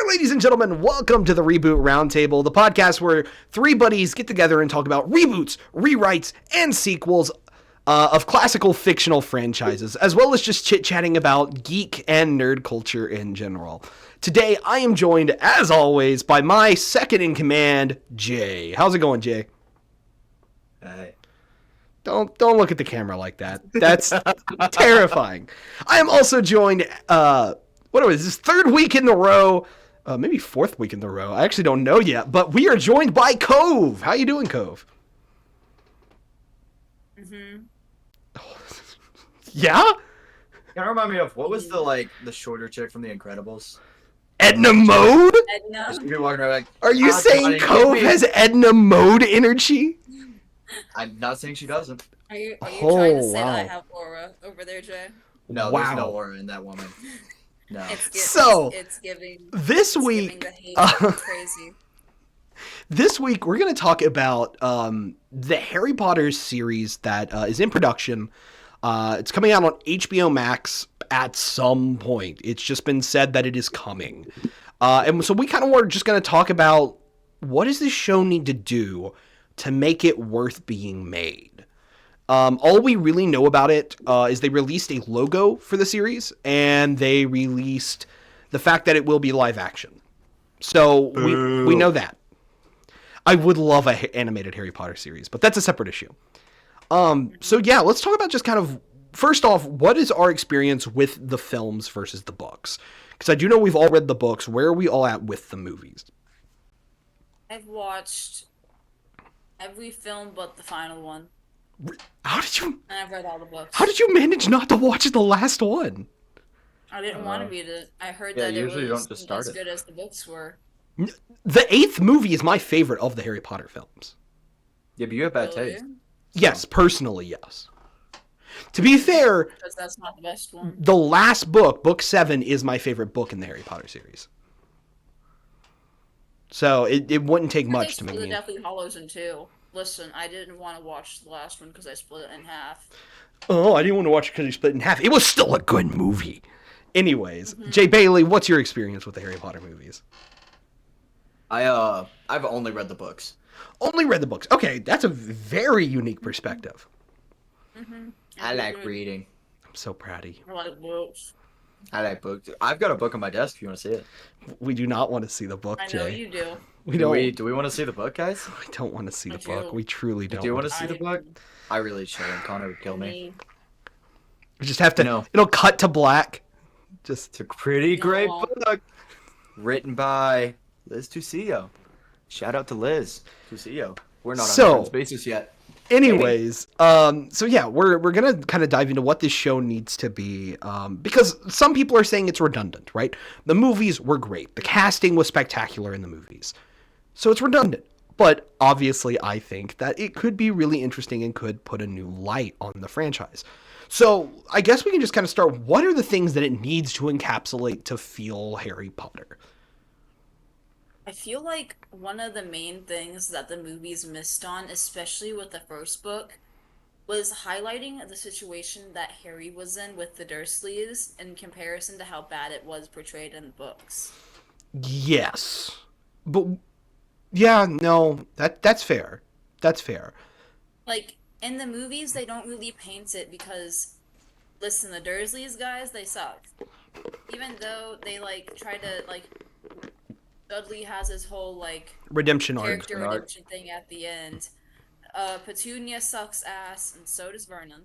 ladies and gentlemen, welcome to the Reboot Roundtable, the podcast where three buddies get together and talk about reboots, rewrites, and sequels of classical fictional franchises, as well as just chit-chatting about geek and nerd culture in general. Today, I am joined, as always, by my second-in-command, Jay. How's it going, Jay? Hey. Don't look at the camera like that. That's terrifying. I am also joined, this third week in a row, maybe fourth week in a row. I actually don't know yet, but we are joined by Cove. How you doing, Cove? Mm-hmm. Yeah? Kind of remind me of, what was the shorter chick from The Incredibles? Edna Mode? Edna. You're walking around like, Are you saying Cove has Edna Mode energy? I'm not saying she doesn't. Are you trying to say wow. that I have aura over there, Jay? No, Wow. there's no aura in that woman. No. It's giving. This it's week, giving the hate crazy. This week, we're going to talk about the Harry Potter series that is in production. It's coming out on HBO Max at some point. It's just been said that it is coming. And so we kind of were just going to talk about what does this show need to do to make it worth being made. All we really know about it is they released a logo for the series, and they released the fact that it will be live action. So we know that. I would love an animated Harry Potter series, but that's a separate issue. So yeah, let's talk about just kind of, first off, what is our experience with the films versus the books? Because I do know we've all read the books. Where are we all at with the movies? I've watched every film but the final one. How did you? And I've read all the books. How did you manage not to watch the last one? I didn't want to read it. I heard Yeah, that it usually you was don't just start as it. good as the books were. The 8th movie is my favorite of the Harry Potter films. Yeah, but you have bad Really? taste. Yes, personally, yes. To be fair, Because that's not the best one. the last book, Book 7, is my favorite book in the Harry Potter series. So it wouldn't take much to make split me... the Deathly Hallows in two. Listen, I didn't want to watch the last one because I split it in half. Oh, I didn't want to watch it because you split it in half. It was still a good movie. Anyways, Jay Bailey, what's your experience with the Harry Potter movies? I've only read the books. Only read the books. Okay, that's a very unique perspective. Mm-hmm. I like reading. I'm so proud of you. I like books. I like books. I've got a book on my desk if you want to see it. We do not want to see the book, I know Jay. you do. Do we want to see the book, guys? We don't want to see I the book. do. We truly don't. Do you want to I see the do. book? I really should. Connor would kill me. We just have to. No. It'll cut to black. Just It's a pretty great No. book. Written by Liz Tucillo. Shout out to Liz Tucillo. We're not on a friends basis yet. anyways. So yeah, we're gonna kind of dive into what this show needs to be. Because some people are saying it's redundant, right? The movies were great. The casting was spectacular in the movies. So it's redundant. But obviously, I think that it could be really interesting and could put a new light on the franchise. So I guess we can just kind of start. What are the things that it needs to encapsulate to feel Harry Potter? I feel like one of the main things that the movies missed on, especially with the first book, was highlighting the situation that Harry was in with the Dursleys in comparison to how bad it was portrayed in the books. Yes. But yeah, no, that's fair. That's fair. Like, in the movies, they don't really paint it because, listen, the Dursleys, guys, they suck. Even though they, try to, Dudley has his whole, Redemption arc. character redemption thing at the end. Petunia sucks ass, and so does Vernon.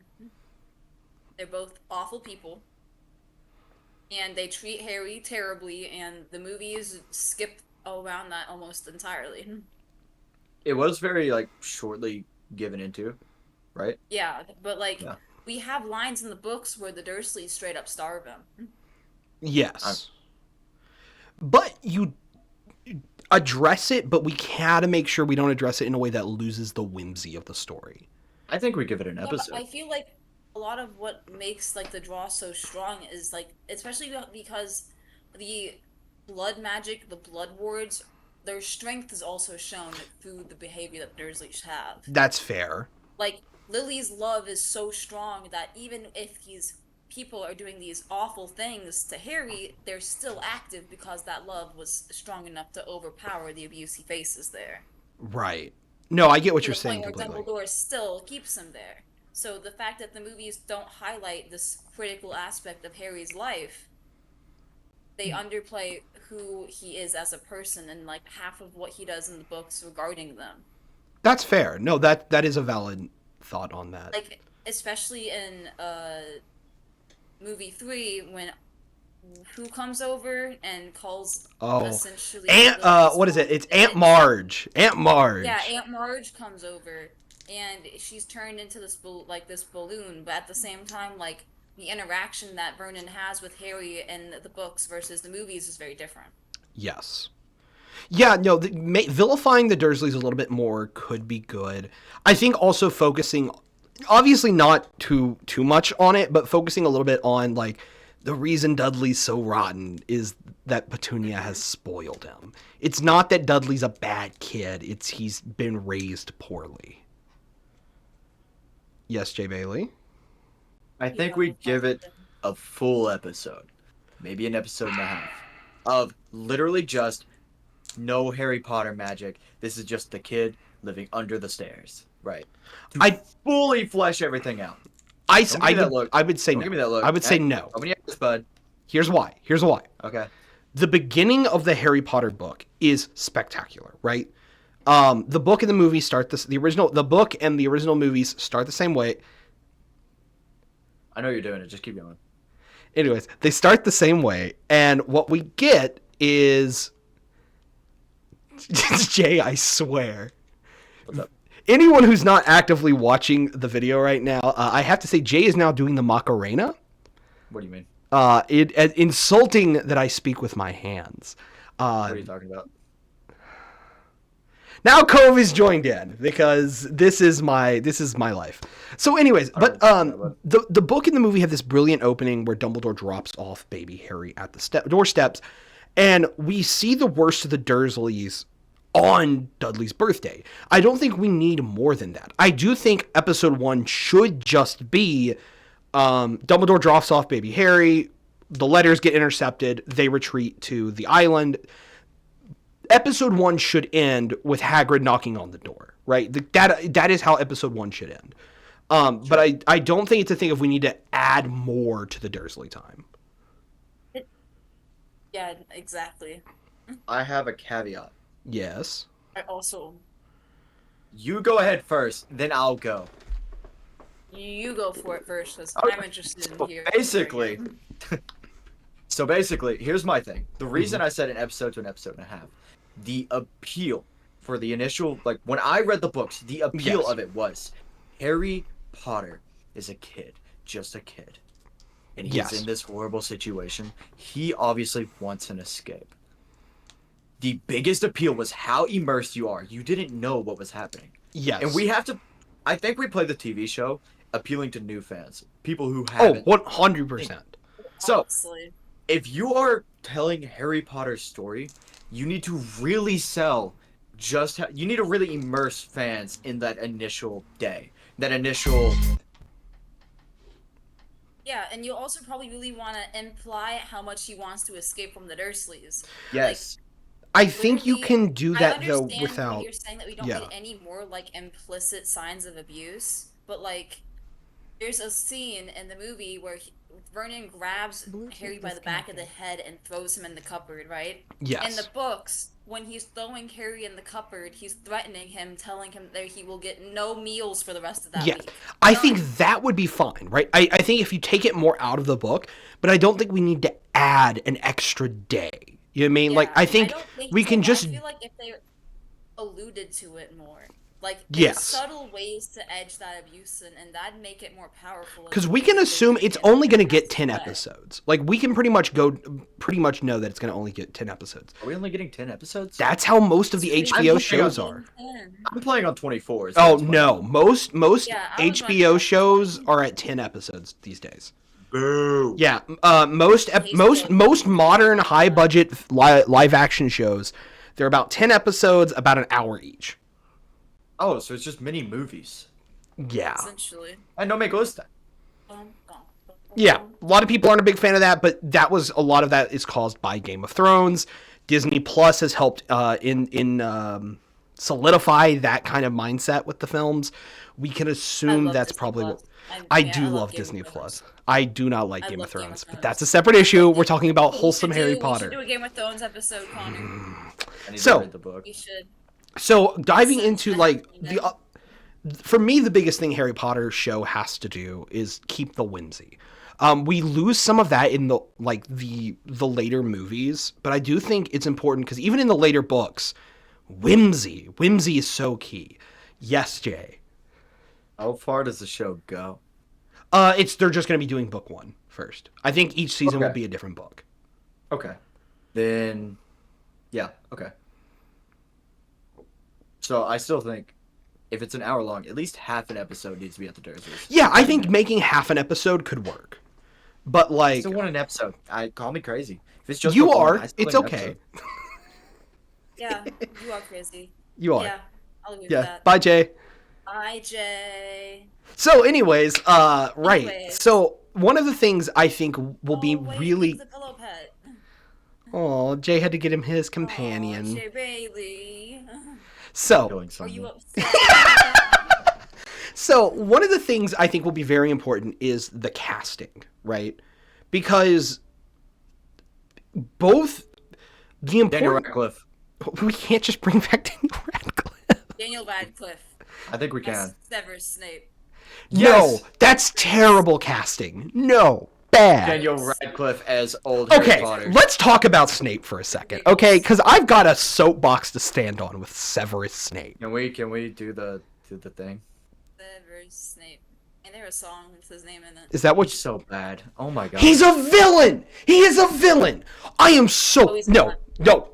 They're both awful people. And they treat Harry terribly, and the movies skip around that almost entirely. It was very shortly given into, right? Yeah, but Yeah. we have lines in the books where the Dursleys straight up starve him. Yes. But you address it, but we gotta make sure we don't address it in a way that loses the whimsy of the story. I think we give it an Yeah, episode. but I feel like a lot of what makes the draw so strong is especially because the blood magic, the blood wards, their strength is also shown through the behavior that the Dursleys have. That's fair. Lily's love is so strong that even if he's people are doing these awful things to Harry, they're still active because that love was strong enough to overpower the abuse he faces there. Right. No, I get what To you're the saying point where completely. Dumbledore still keeps him there. So the fact that the movies don't highlight this critical aspect of Harry's life, they underplay who he is as a person and like half of what he does in the books regarding them. That's fair. No, that is a valid thought on that. Like especially in movie 3 when who comes over and calls Oh, essentially Aunt. his What is it? mom It's a Aunt bitch. Marge. Aunt Yeah, Marge. Aunt Marge comes over and she's turned into this this balloon, but at the same time, like the interaction that Vernon has with Harry in the books versus the movies is very different. Yes. Yeah, no, vilifying the Dursleys a little bit more could be good. I think also focusing, obviously not too much on it, but focusing a little bit on like the reason Dudley's so rotten is that Petunia has spoiled him. It's not that Dudley's a bad kid; it's he's been raised poorly. Yes, Jay Bailey. I You think have a we give it question. a full episode, maybe an episode and a half, of literally just no Harry Potter magic. This is just the kid living under the stairs, right? To I fully flesh everything out. I Don't give me that look. I would say Don't no. give me that look. I would say Hey, no. open your eyes, bud. Here's why. Here's why. Okay. The beginning of the Harry Potter book is spectacular, right? The book and the movie start the book and the original movies start the same way. I know you're doing it. Just keep going. Anyways, they start the same way, and what we get is Jay, I swear. What's up? Anyone who's not actively watching the video right now, I have to say Jay is now doing the Macarena. What do you mean? Insulting that I speak with my hands. What are you talking about? Now Cove is joined in because this is my life. So, anyways, but the book and the movie have this brilliant opening where Dumbledore drops off baby Harry at the doorsteps, and we see the worst of the Dursleys on Dudley's birthday. I don't think we need more than that. I do think episode 1 should just be Dumbledore drops off baby Harry, the letters get intercepted, they retreat to the island. Episode 1 should end with Hagrid knocking on the door, right? That is how episode 1 should end. Sure. But I don't think it's a thing if we need to add more to the Dursley time. Yeah, exactly. I have a caveat. Yes. I also. You go ahead first, then I'll go. You go for it first, because Okay, I'm interested in so hearing. basically, here's my thing. The reason I said an episode to an episode and a half, the appeal for the initial, like when I read the books, the appeal Yes. of it was Harry Potter is a kid, just a kid. And he's Yes. in this horrible situation. He obviously wants an escape. The biggest appeal was how immersed you are. You didn't know what was happening. Yes. And we have to, I think we play the TV show appealing to new fans, people who Oh, haven't. 100%. So, Honestly. if you are telling Harry Potter's story, you need to really sell you need to really immerse fans in that initial day. That initial. Yeah, and you also probably really want to imply how much he wants to escape from the Dursleys. Yes. I think you Literally, can do that I though understand without. when you're saying that we don't yeah. need any more like implicit signs of abuse, but like there's a scene in the movie where Vernon grabs Harry by the back of the head and throws him in the cupboard, right? Yes. In the books, when he's throwing Harry in the cupboard, he's threatening him, telling him that he will get no meals for the rest of that Yeah, week. I think that would be fine, right? I think if you take it more out of the book, but I don't think we need to add an extra day. You know what I mean? Yeah, like, I think don't think we so. can just. I feel like if they alluded to it more, like Yes. there's subtle ways to edge that abuse and that'd make it more powerful. Because we can assume it's only going to get 10 episodes. Like, we can pretty much know that it's going to only get 10 episodes. Are we only getting 10 episodes? That's how most of the HBO shows are. I'm playing on 24. Oh, no. Most Yeah, I was HBO on shows are at 10 episodes these days. Boo. Yeah, most modern high budget live action shows, they're about 10 episodes, about an hour each. Oh, so it's just mini movies. Yeah. Essentially. No me gusta. Yeah, a lot of people aren't a big fan of that, but a lot of that is caused by Game of Thrones. Disney Plus has helped in solidify that kind of mindset with the films. We can assume that's Disney probably Plus. what I do love Game Disney of Thrones. Plus. I do not like Game of love Game of Thrones, but Thrones. that's a separate issue. We're talking about wholesome We should Harry do Potter. a Game of Thrones episode, Connor. I need So- to read the book. We should. So diving Listen, into I like haven't the for me, the biggest thing Harry Potter show has to do is keep the whimsy. We lose some of that in the later movies, but I do think it's important because even in the later books, whimsy is so key. Yes, Jay. How far does the show go? They're just going to be doing book 1 first. I think each season will Okay. be a different book. Okay. Then, yeah, okay. So I still think if it's an hour long, at least half an episode needs to be at the Dursleys. Yeah, I think making half an episode could work. But I like, still want an episode. Call me crazy. If it's just you book one, are, I still it's like an okay. episode. Yeah, you are crazy. You are. Yeah, I'll agree with Yeah. that. Bye, Jay. Bye, Jay. So, anyways, right. Anyways. So, one of the things I think will be Oh, wait, really. he's a pillow pet. Oh, Jay had to get him his Aw, companion. Jay Bailey. So, Killing Are someone. you upset? so one of the things I think will be very important is the casting, right? Because both the Daniel important. Radcliffe. We can't just bring back Daniel Radcliffe. Daniel Radcliffe. I think we can. as Severus Snape. Yes! No, that's terrible casting. No, bad. Daniel Radcliffe as old Harry Okay, Potter. let's talk about Snape for a second, okay? Because I've got a soapbox to stand on with Severus Snape. Can we do the thing? Severus Snape. And there a song with his name in it. Is that what? He's so bad. Oh my god. He's a villain. He is a villain. I am so Oh, he's no, not. no,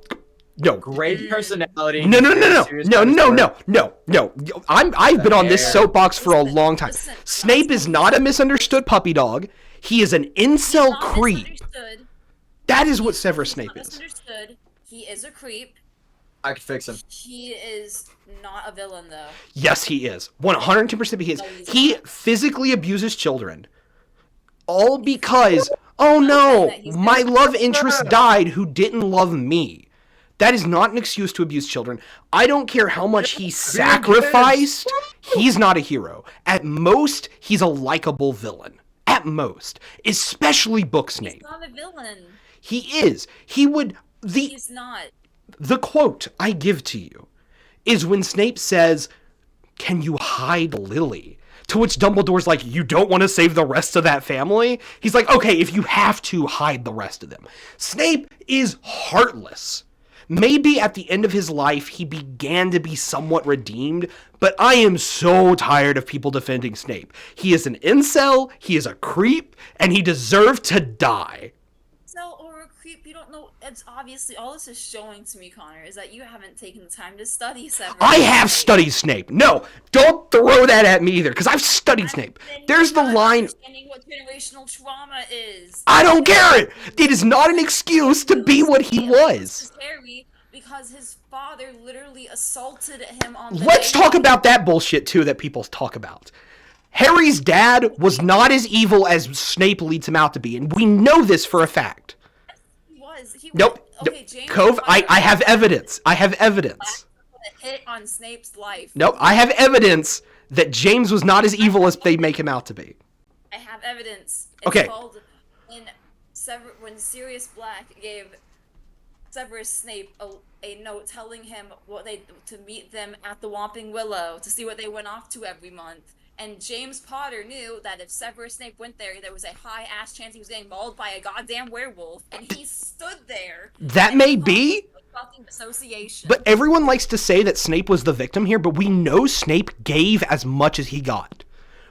no. great personality. No, no, no, very no, serious no, about his no, work. no. I've been on this Fair. soapbox for a Listen, long time. listen. Snape is not a misunderstood puppy dog. He is an incel Not creep. misunderstood. That is what Severus He's Snape not is. misunderstood. He is a creep. I could fix him. He is not a villain, though. Yes, he is. 102% he is. No, he's He not. physically abuses children. All because, oh no, that he's my been- love interest died who didn't love me. That is not an excuse to abuse children. I don't care how much he sacrificed. He's not a hero. At most, he's a likable villain. At most. Especially Book He's Snape. not a villain. He is. He would... He's not. The quote I give to you is when Snape says, "Can you hide Lily?" To which Dumbledore's like, "You don't want to save the rest of that family?" He's like, "Okay, if you have to, hide the rest of them." Snape is heartless. Maybe at the end of his life, he began to be somewhat redeemed, but I am so tired of people defending Snape. He is an incel, he is a creep, and he deserved to die. So, or a creep, you don't know. It's obviously, all this is showing to me, Connor, is that you haven't taken the time to study Severus I have Snape. studied Snape. No, don't throw that at me either, because I've studied Snape. Then There's the you're not line. understanding what generational trauma is. I don't care it. It is not an excuse to be what he was. This is Harry because his father literally assaulted him on the Let's day talk he- about that bullshit too that people talk about. Harry's dad was not as evil as Snape leads him out to be, and we know this for a fact. He was. He Nope. was. Okay, James Cove, I Potter have evidence. I have evidence. put a hit on Snape's life. Nope, I have evidence that James was not as evil as they make him out to be. I have evidence. It's Okay. called when Sirius Black gave Severus Snape a note telling him to meet them at the Whomping Willow to see what they went off to every month. And James Potter knew that if Severus Snape went there was a high ass chance he was getting mauled by a goddamn werewolf, and he stood there. That and may caused be, fucking association. but everyone likes to say that Snape was the victim here, but we know Snape gave as much as he got.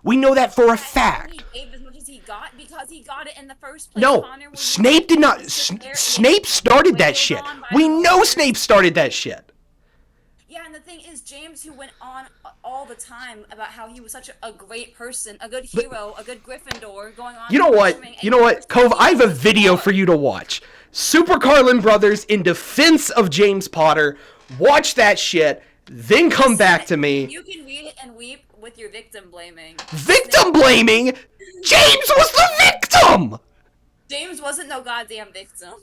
We know that for a fact. He gave as much as he got because he got it in the first place. No, Connor, when you Snape did not. sit there and Snape started that wailed shit. on by We the know Lord. Snape started that shit. Yeah, and the thing is, James, who went on all the time about how he was such a great person, a good hero, a good Gryffindor, going on. You know what? screaming, and You know he what? was Cove, I have a so video smart. for you to watch. Super Carlin Brothers in defense of James Potter. Watch that shit, then come back to me. You can read it and weep with your victim blaming. Victim blaming? James was the victim! James wasn't no goddamn victim.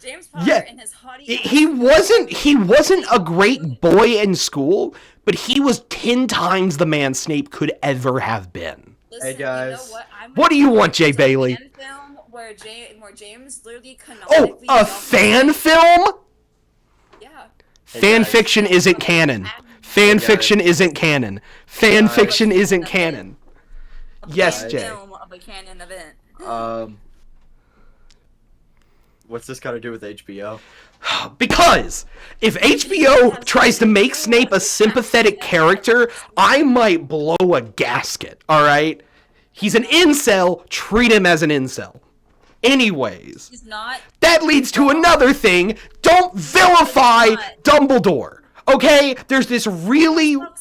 James Potter and his haughty... He wasn't a great boy in school, but he was 10 times the man Snape could ever have been. Listen, hey guys. You know what do you want, Jay Bailey? Fan film where James literally canonically... Oh, a fan film? Yeah. Fan fiction isn't canon. Fan fiction isn't canon. Fan fiction isn't canon. Yes, Jay. Film of a canon event. What's this got to do with HBO? Because if HBO tries to make Snape a sympathetic character, I might blow a gasket, alright? He's an incel, treat him as an incel. Anyways, he's not. That leads to another thing. Don't vilify Dumbledore, okay? There's this weird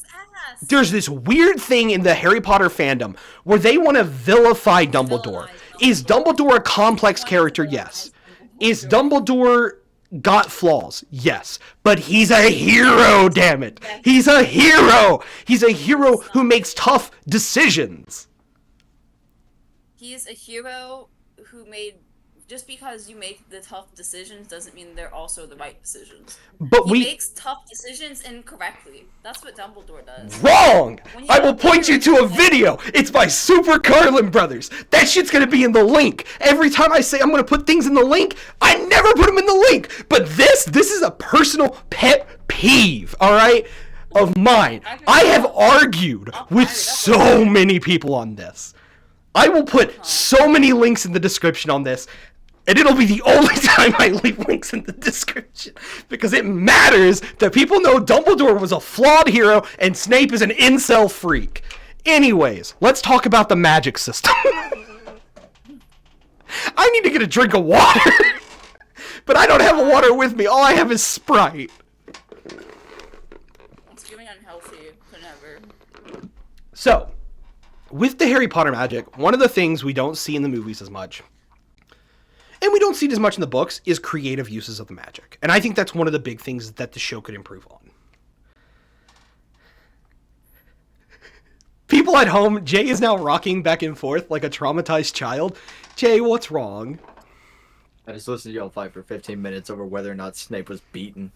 thing in the Harry Potter fandom where they want to vilify Dumbledore. Is Dumbledore a complex character? Yes. Is Dumbledore got flaws? Yes. But he's a hero, damn it. He's a hero. He's a hero who makes tough decisions. He's a hero who made... Just because you make the tough decisions doesn't mean they're also the right decisions. But he makes tough decisions incorrectly. That's what Dumbledore does. Wrong! I will point you to a video. It's by Super Carlin Brothers. That shit's gonna be in the link. Every time I say I'm gonna put things in the link, I never put them in the link. But this is a personal pet peeve, alright, of mine. I have argued with so many people on this. I will put so many links in the description on this. And it'll be the only time I leave links in the description. Because it matters that people know Dumbledore was a flawed hero and Snape is an incel freak. Anyways, let's talk about the magic system. I need to get a drink of water. But I don't have a water with me. All I have is Sprite. It's feeling unhealthy. Whatever. So, with the Harry Potter magic, one of the things we don't see in the movies as much, and we don't see it as much in the books, is creative uses of the magic. And I think that's one of the big things that the show could improve on. People at home, Jay is now rocking back and forth like a traumatized child. Jay, what's wrong? I just listened to y'all fight for 15 minutes over whether or not Snape was beaten.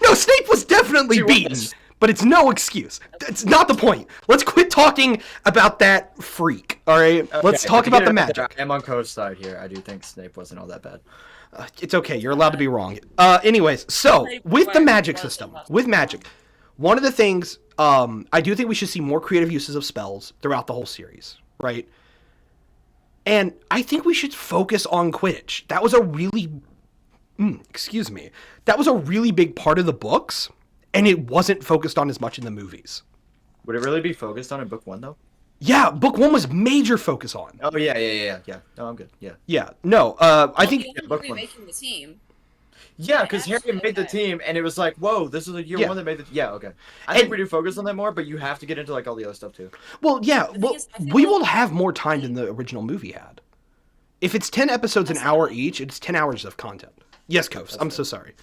No, Snape was definitely beaten. But it's no excuse. It's not the point. Let's quit talking about that freak, alright? Okay, let's talk about the magic. I'm on Co's side here. I do think Snape wasn't all that bad. It's okay. You're allowed to be wrong. Anyways, so, with the magic system, with magic, one of the things, I do think we should see more creative uses of spells throughout the whole series, right? And I think we should focus on Quidditch. That was a really... That was a really big part of the books. And it wasn't focused on as much in the movies. Would it really be focused on in book 1, though? Yeah, book 1 was major focus on. Oh, yeah. No, I'm good, yeah. Yeah, no, I think... Harry making the team. Yeah, because Harry made the team, and it was like, whoa, this is the year 1 that made the... Yeah, okay. I think we do focus on that more, but you have to get into, like, all the other stuff, too. Well, yeah, we will have more time than the original movie had. If it's 10 episodes an hour each, it's 10 hours of content. Yes, Kofs, I'm so sorry.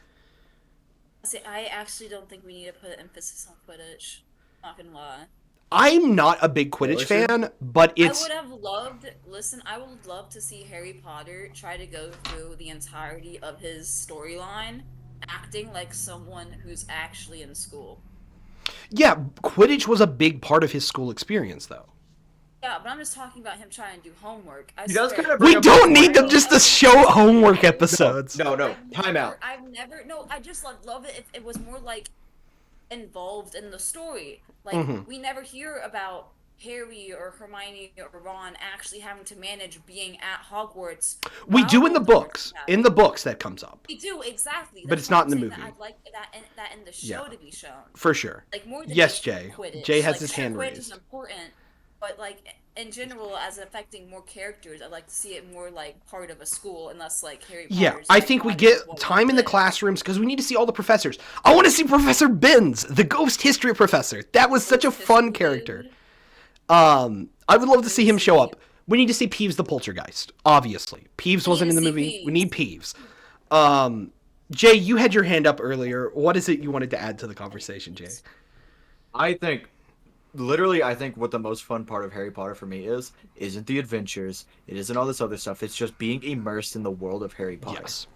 See, I actually don't think we need to put an emphasis on Quidditch. Not gonna lie. I'm not a big Quidditch fan, but it's... I would love to see Harry Potter try to go through the entirety of his storyline, acting like someone who's actually in school. Yeah, Quidditch was a big part of his school experience, though. Yeah, but I'm just talking about him trying to do homework. We don't need them just to show homework episodes. No, time out. I just love it if it was more like involved in the story. Like we never hear about Harry or Hermione or Ron actually having to manage being at Hogwarts. We do in the books. In the books that comes up. We do, exactly. But it's not in the movie. I'd like that in the show to be shown. For sure. Like more than yes, Jay. Quidditch. Jay has his hand raised. Quidditch is important, but like in general, as affecting more characters, I'd like to see it more like part of a school, and less like Harry Potter's. Yeah, I think we get time in the classrooms because we need to see all the professors. I want to see Professor Binns, the ghost history professor. That was such a fun character. I would love to see him show up. We need to see Peeves the Poltergeist, obviously. Peeves wasn't in the movie. We need Peeves. Jay, you had your hand up earlier. What is it you wanted to add to the conversation, Jay? I think literally, I think what the most fun part of Harry Potter for me isn't the adventures. It isn't all this other stuff. It's just being immersed in the world of Harry Potter. Yes.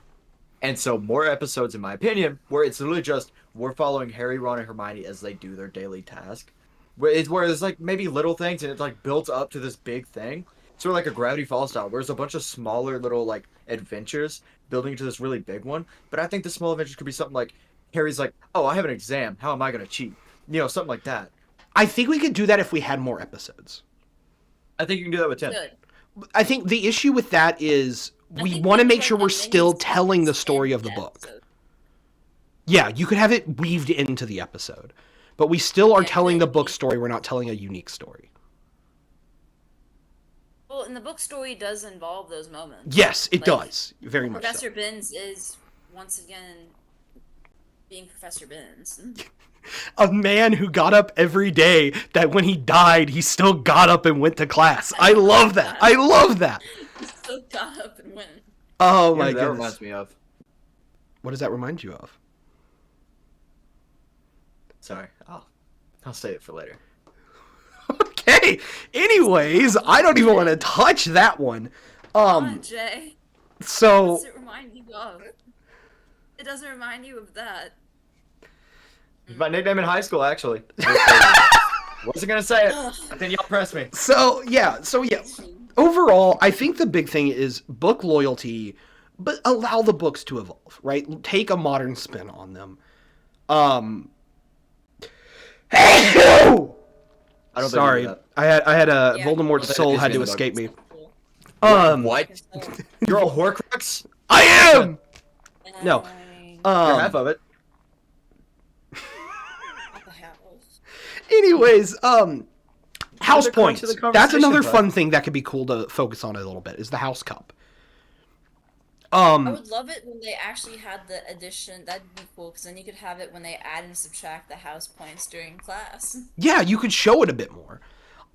And so more episodes, in my opinion, where it's literally just we're following Harry, Ron, and Hermione as they do their daily task. Where there's like maybe little things and it's like built up to this big thing. Sort of like a Gravity Falls style, where there's a bunch of smaller little like adventures building to this really big one. But I think the small adventures could be something like Harry's like, oh, I have an exam. How am I going to cheat? You know, something like that. I think we could do that if we had more episodes. I think you can do that with 10. Good. I think the issue with that is I we think want to maybe, make sure like, we're a still mini telling the series story in of the book. episode. Yeah, you could have it weaved into the episode, but we still are Yeah, telling the maybe. book story. We're not telling a unique story. Well, and the book story does involve those moments. Yes, it Like, does. Very much Professor so. Binns is once again being Professor Binns. A man who got up every day that when he died, he still got up and went to class. I love that. I love that. He still got up and went. Oh You know my who that goodness. reminds me of. What does that remind you of? Sorry, I'll save it for later. Okay. Anyways, I don't even want to touch that one. Come on, Jay. So What's it remind you of? It doesn't remind you of that. It's my nickname in high school, actually. Wasn't gonna say it, but then y'all pressed me. So yeah. Overall, I think the big thing is book loyalty, but allow the books to evolve, right? Take a modern spin on them. I don't Sorry, think I had a Yeah. Voldemort's Well, soul that had to is escape me. Cool. what? You're a Horcrux? I am. No. Fine. You're half of it. What the hell? Anyways, house the crux points. of the That's another conversation, fun thing that could be cool to focus on a little bit. Is the house cup. I would love it when they actually had the addition. That'd be cool, because then you could have it when they add and subtract the house points during class. Yeah, you could show it a bit more.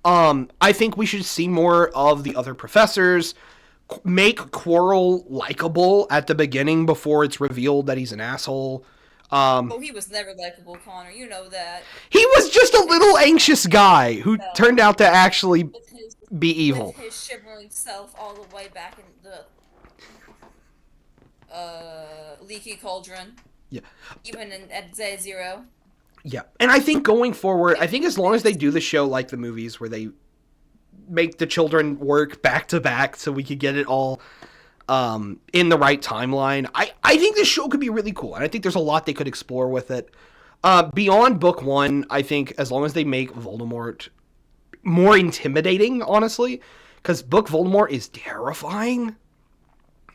I think we should see more of the other professors. Make Quirrell likable at the beginning before it's revealed that he's an asshole. Oh, he was never likable, Connor. You know that. He was just a little anxious guy who turned out to actually With his be evil. with his shivering self all the way back in the leaky cauldron. Yeah. Even at day zero. Yeah. And I think going forward, I think as long as they do the show like the movies where they make the children work back to back so we could get it all in the right timeline, I think this show could be really cool. And I think there's a lot they could explore with it. Beyond book one, I think as long as they make Voldemort more intimidating, honestly, because book Voldemort is terrifying.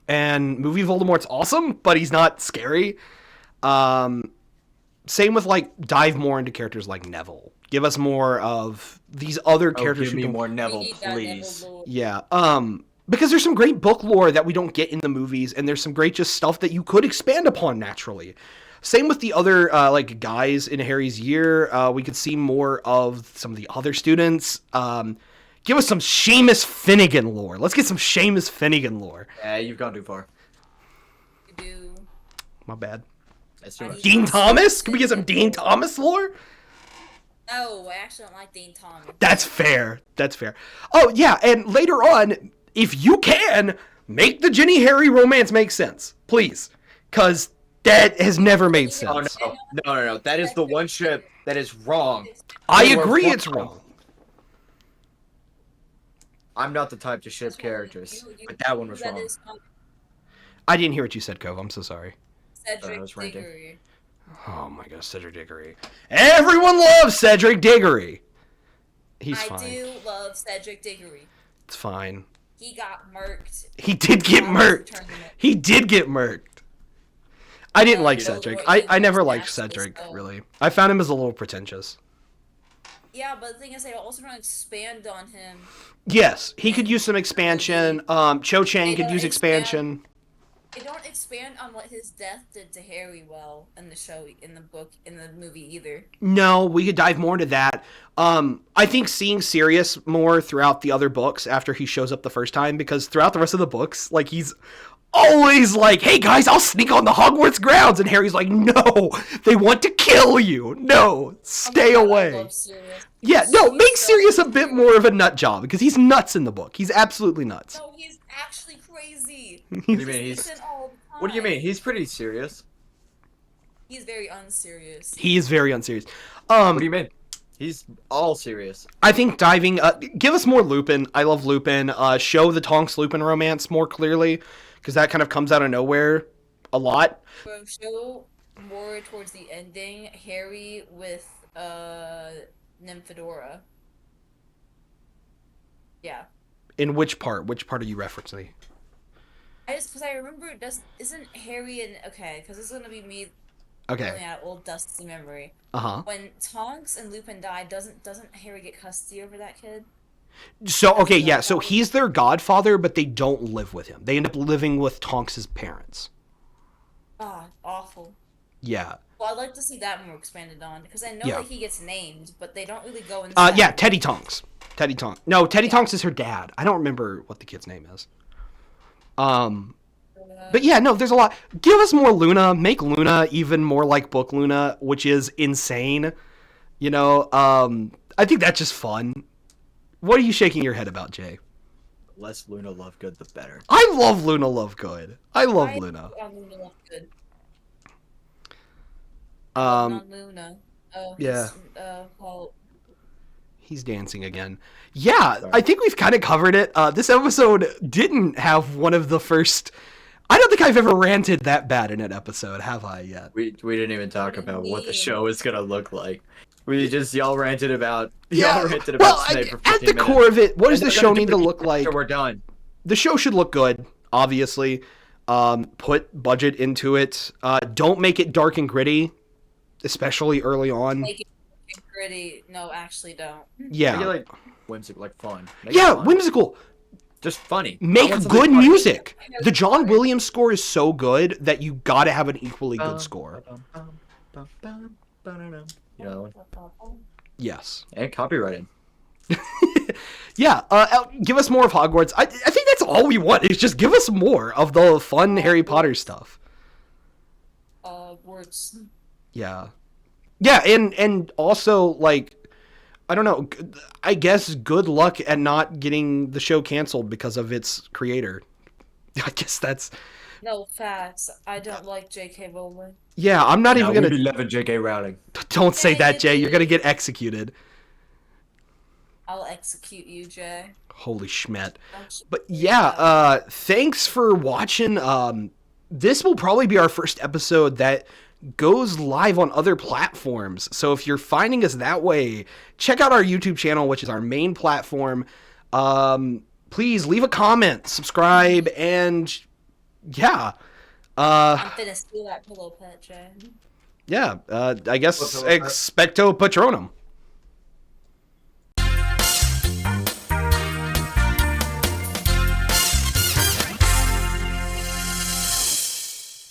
And movie Voldemort's awesome, but he's not scary. Same with, like, dive more into characters like Neville. Give us more of these other characters Give who me don't... more We Neville, need that please. Neville Lord. Yeah, because there's some great book lore that we don't get in the movies, and there's some great just stuff that you could expand upon naturally. Same with the other, like, guys in Harry's year. We could see more of some of the other students. Give us some Seamus Finnegan lore. Let's get some Seamus Finnegan lore. Yeah, you've gone too far. You do. My bad. That's too I much. need- Dean Thomas? Can we get some Dean Thomas lore? No, I actually don't like Dean Thomas. That's fair. That's fair. Oh, yeah, and later on, if you can, make the Ginny-Harry romance make sense. Please. Because that has never made Oh, sense. no. That is the one ship that is wrong. I You are agree wrong. it's wrong. I'm not the type to ship characters, but that one was That wrong. is not I didn't hear what you said, Cove. I'm so sorry. Cedric I was ranting. Diggory. Oh my gosh, Cedric Diggory. Everyone loves Cedric Diggory. He's I fine. do love Cedric Diggory. It's fine. He got murked. He did get in the murked. tournament. He did get murked. I didn't like you know, Cedric. Lord I never Diggory's liked match Cedric, was, really. I found him as a little pretentious. Yeah, but the thing is, they also don't expand on him. Yes, he could use some expansion. Cho Chang They could don't use expand- expansion. They don't expand on what his death did to Harry well in the show, in the book, in the movie either. No, we could dive more into that. I think seeing Sirius more throughout the other books after he shows up the first time, because throughout the rest of the books, like, he's always like, hey guys, I'll sneak on the Hogwarts grounds. And Harry's like, no, they want to kill you. No, stay Oh my God, I away. love Sirius. Yeah, no, make so Sirius a bit more of a nut job because he's nuts in the book. He's absolutely nuts. No, he's actually crazy. What do you mean? Listen all the time. What do you mean? He's pretty serious. He's very unserious. He is very unserious. What do you mean? He's all serious. I think diving, give us more Lupin. I love Lupin. Show the Tonks Lupin romance more clearly, because that kind of comes out of nowhere a lot. Bro, show more towards the ending, Harry with Nymphadora. Yeah. In which part? Which part are you referencing? Because I remember, isn't Harry and, okay, because this is going to be me Okay. pulling out old dusty memory. Uh-huh. When Tonks and Lupin died, doesn't Harry get custody over that kid? So, okay, yeah, so he's their godfather, but they don't live with him. They end up living with Tonks' parents. Ah, awful. Yeah. Well, I'd like to see that more expanded on, because I know Yeah. that he gets named, but they don't really go into Yeah, Teddy Tonks. Teddy Tonks. No, Teddy Tonks is her dad. I don't remember what the kid's name is. But yeah, no, there's a lot. Give us more Luna. Make Luna even more like Book Luna, which is insane. You know, I think that's just fun. What are you shaking your head about, Jay? The less Luna Lovegood, the better. I love Luna Lovegood. I love Luna. Luna Lovegood. Um, Luna. Oh, yeah. Well, He's dancing again. Yeah, I think we've kind of covered it. This episode didn't have one of the first... I don't think I've ever ranted that bad in an episode, have I yet? We didn't even talk about what the mean? show is gonna look like. We just y'all ranted about Yeah, Snape well, for 15 at the minutes. core of it, what does And the they're show gonna need do to it look like? after we're done. The show should look good, obviously. Put budget into it. Don't make it dark and gritty, especially early on. make it gritty. No, actually don't. Yeah. Make it like whimsical, like fun. Make it Yeah, fun. whimsical. Just funny. I Make want something good funny. music. The John Williams score is so good that you gotta have an equally good score. You know, Yes. and copyrighted. Yeah, give us more of Hogwarts. I think that's all we want, is just give us more of the fun Harry Potter stuff. Words. Yeah. Yeah, and also, like, I don't know, I guess good luck at not getting the show canceled because of its creator. I guess that's... No, facts. I don't like J.K. Rowling. Yeah, I'm not even gonna... be loving J.K. Rowling. Don't say that, Jay. You're gonna get executed. I'll execute you, Jay. Holy schmet. Don't you- But yeah, thanks for watching. This will probably be our first episode that goes live on other platforms. So if you're finding us that way, check out our YouTube channel, which is our main platform. Please leave a comment, subscribe, and yeah. I'm finna steal that pillow pet, Jay. Yeah, I guess What pillow pet? expecto patronum.